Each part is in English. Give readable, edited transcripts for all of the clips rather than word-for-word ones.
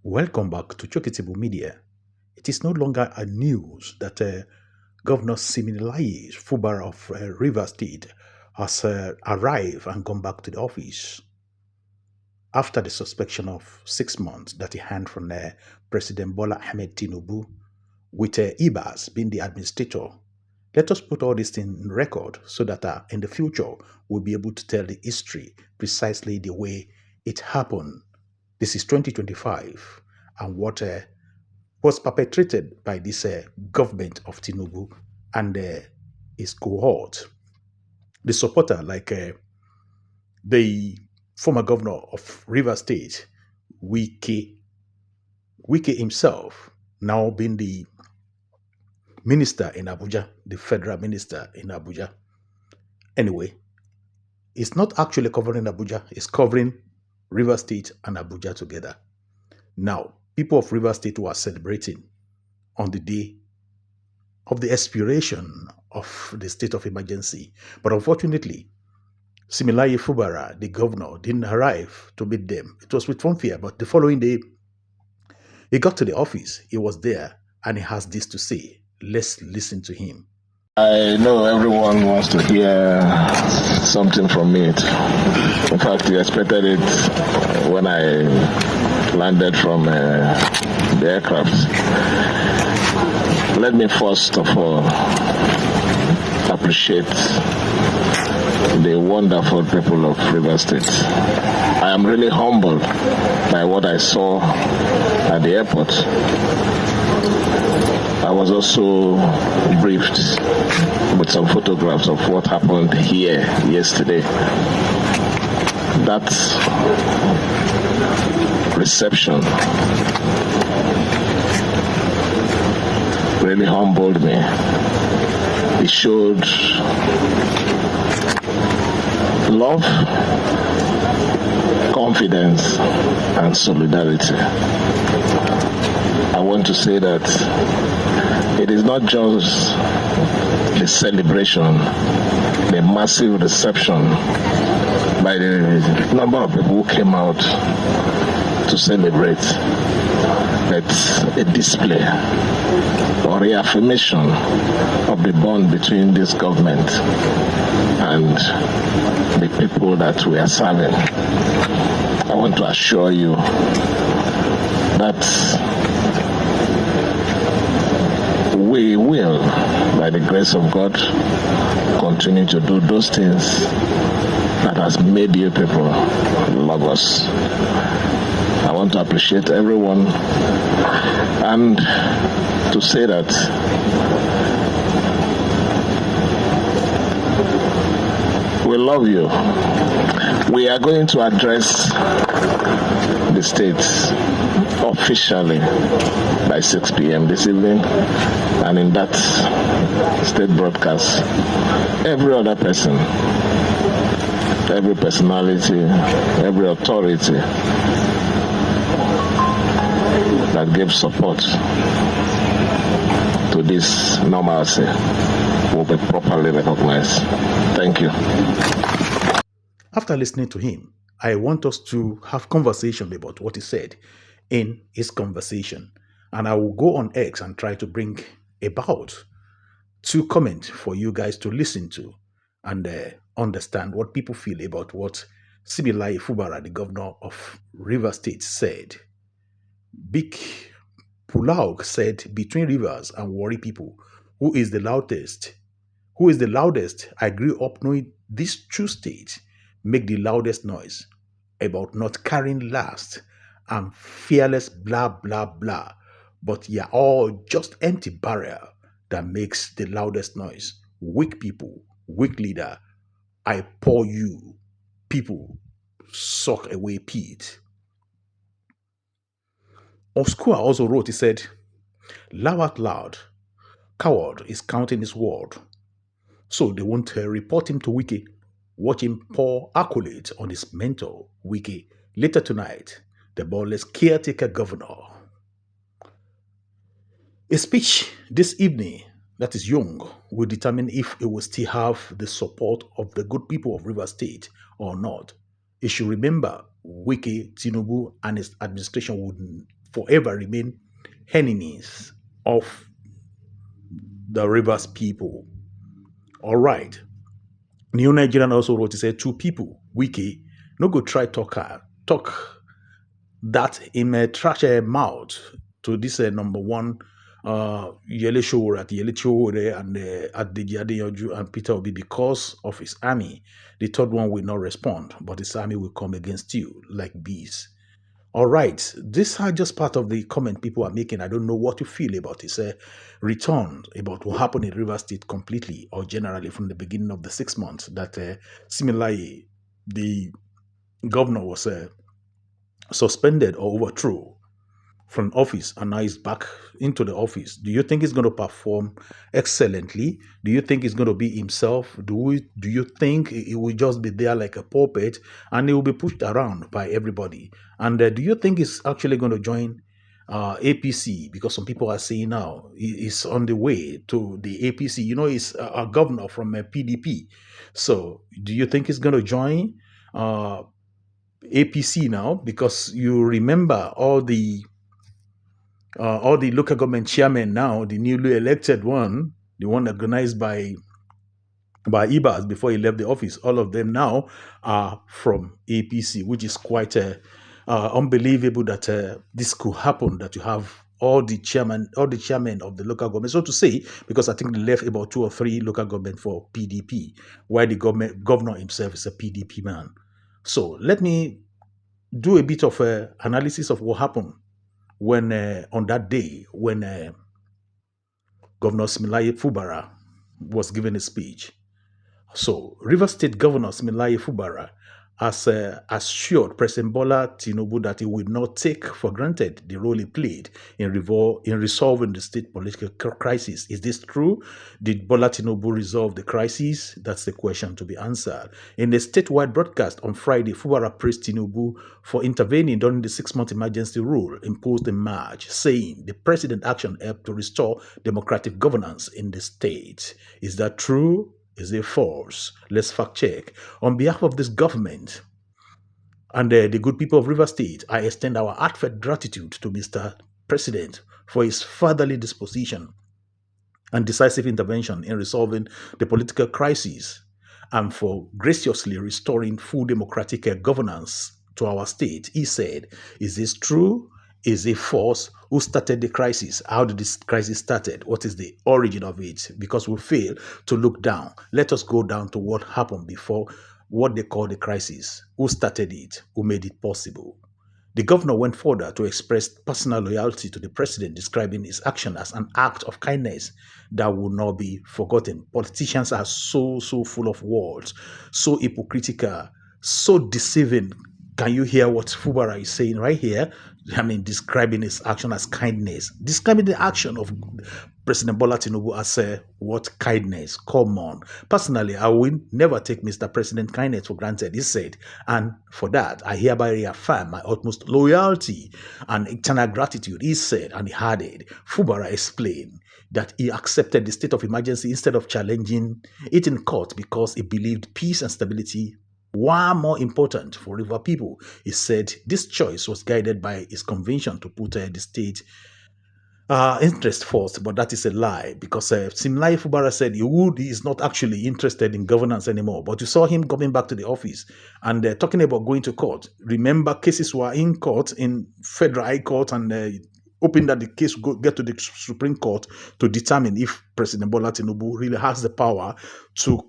Welcome back to Chokitibu Media. It is no longer a news that Governor Similai Fubara of River State has arrived and gone back to the office after the suspension of 6 months that he had from President Bola Ahmed Tinubu, with Ibas being the administrator. Let us put all this in record so that in the future we'll be able to tell the history precisely the way it happened. This is 2025, and what was perpetrated by this government of Tinubu and his cohort, the supporter like the former governor of River State, Wike, Wike himself, now being the minister in Abuja, the federal minister in Abuja. Anyway, it's not actually covering Abuja, it's covering River State and Abuja together. Now, people of River State were celebrating on the day of the expiration of the state of emergency. But unfortunately, Similaye Fubara, the governor, didn't arrive to meet them. It was with fanfare, but the following day, he got to the office. He was there, and he has this to say. Let's listen to him. I know everyone wants to hear something from me. In fact, you expected it when I landed from the aircraft. Let me first of all appreciate the wonderful people of River State. I am really humbled by what I saw at the airport. I was also briefed with some photographs of what happened here yesterday. That reception really humbled me. It showed love, confidence, and solidarity. I want to say that it is not just the celebration, the massive reception by the number of people who came out to celebrate. It's a display or reaffirmation of the bond between this government and the people that we are serving. I want to assure you that we will, by the grace of God, continue to do those things that has made you people love us. I want to appreciate everyone and to say that we love you. We are going to address the states officially by 6 p.m. this evening, and in that state broadcast, every other person, every personality, every authority that gives support to this normalcy will be properly recognized. Thank you. After listening to him, I want us to have conversation about what he said in his conversation. And I will go on X and try to bring about 2 comments for you guys to listen to and understand what people feel about what Sibilai Fubara, the governor of River State, said. Big Pulauk said, between rivers and Warri people, who is the loudest? Who is the loudest? I grew up knowing these 2 states make the loudest noise about not carrying last and fearless blah blah blah, but you're all just empty barrel that makes the loudest noise. Weak people, weak leader, I pour you people suck away Pete. Oskua also wrote, he said, laugh out loud, coward is counting his word, so they won't report him to Wiki. Watch him pour accolades on his mentor, Wiki. Later tonight, the ballless caretaker governor. A speech this evening that is young will determine if it will still have the support of the good people of River State or not. It should remember Wiki, Tinubu, and his administration would forever remain enemies of the Rivers people. All right. New Nigerian also wrote, he said, two people, wiki, no go try talk that in a trash mouth to this number one Yele Show at Yele Show and at the Adeyanju and Peter Obi because of his army. The third one will not respond, but his army will come against you like bees. All right, these are just part of the comment people are making. I don't know what you feel about this return about what happened in River State completely or generally from the beginning of the 6 months that similarly the governor was suspended or overthrown from office and now he's back into the office. Do you think he's going to perform excellently? Do you think he's going to be himself? Do you think he will just be there like a puppet and he will be pushed around by everybody? And do you think he's actually going to join APC? Because some people are saying now he's on the way to the APC. You know, he's a governor from PDP. So do you think he's going to join APC now? Because you remember all the local government chairmen now, the newly elected one, the one organized by Ibas before he left the office, all of them now are from APC, which is quite unbelievable that this could happen, that you have all the chairmen of the local government, so to say, because I think they left about 2 or 3 local government for PDP, while the governor himself is a PDP man. So let me do a bit of analysis of what happened when on that day when Governor Similaye Fubara was giving a speech. So River State Governor Similaye Fubara has assured President Bola Tinubu that he would not take for granted the role he played in resolving the state political crisis. Is this true? Did Bola Tinubu resolve the crisis? That's the question to be answered. In a statewide broadcast on Friday, Fubara praised Tinubu for intervening during the 6-month emergency rule imposed in March, saying the president's action helped to restore democratic governance in the state. Is that true? Is it false? Let's fact check. On behalf of this government and the good people of River State, I extend our heartfelt gratitude to Mr. President for his fatherly disposition and decisive intervention in resolving the political crisis and for graciously restoring full democratic governance to our state. He said, is this true? Is it false? Who started the crisis? How did this crisis started? What is the origin of it? Because we fail to look down. Let us go down to what happened before what they call the crisis. Who started it? Who made it possible? The governor went further to express personal loyalty to the president, describing his action as an act of kindness that will not be forgotten. Politicians are so full of words, so hypocritical, so deceiving. Can you hear what Fubara is saying right here? I mean, describing his action as kindness. Describing the action of President Bola Tinubu as what kindness? Come on. Personally, I will never take Mr. President kindness for granted, he said. And for that, I hereby reaffirm my utmost loyalty and eternal gratitude, he said. And he added, Fubara explained that he accepted the state of emergency instead of challenging it in court because he believed peace and stability were more important for River people. He said this choice was guided by his conviction to put the state interest first, but that is a lie because Simlai Fubara said he is not actually interested in governance anymore. But you saw him coming back to the office and talking about going to court. Remember, cases were in court, in Federal High Court, and hoping that the case will get to the Supreme Court to determine if President Bola Tinubu really has the power to,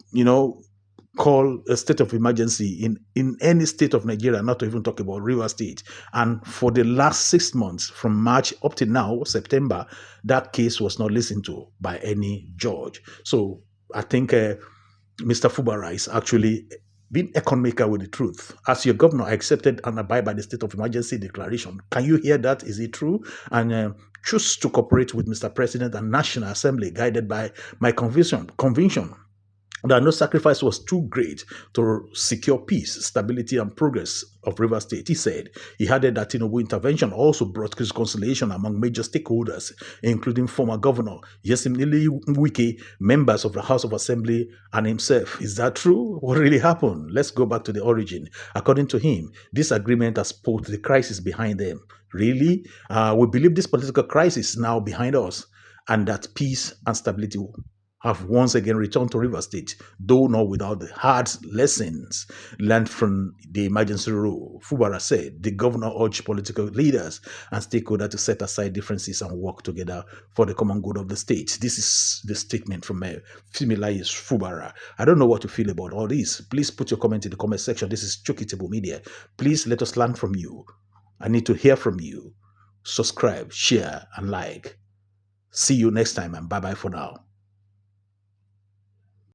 call a state of emergency in any state of Nigeria, not to even talk about River State. And for the last 6 months, from March up to now, September, that case was not listened to by any judge. So I think Mr. Fubara is actually being economical with the truth. As your governor, I accepted and abide by the state of emergency declaration. Can you hear that? Is it true? And choose to cooperate with Mr. President and National Assembly, guided by my conviction that no sacrifice was too great to secure peace, stability, and progress of River State. He said he added that Tinubu intervention also brought reconciliation among major stakeholders, including former governor Yesimili Wike, members of the House of Assembly, and himself. Is that true? What really happened? Let's go back to the origin. According to him, this agreement has put the crisis behind them. Really? We believe this political crisis is now behind us and that peace and stability have once again returned to River State, though not without the hard lessons learned from the emergency rule. Fubara said the governor urged political leaders and stakeholders to set aside differences and work together for the common good of the state. This is the statement from Fimilayis Fubara. I don't know what you feel about all this. Please put your comment in the comment section. This is Chokitable Media. Please let us learn from you. I need to hear from you. Subscribe, share, and like. See you next time, and bye-bye for now.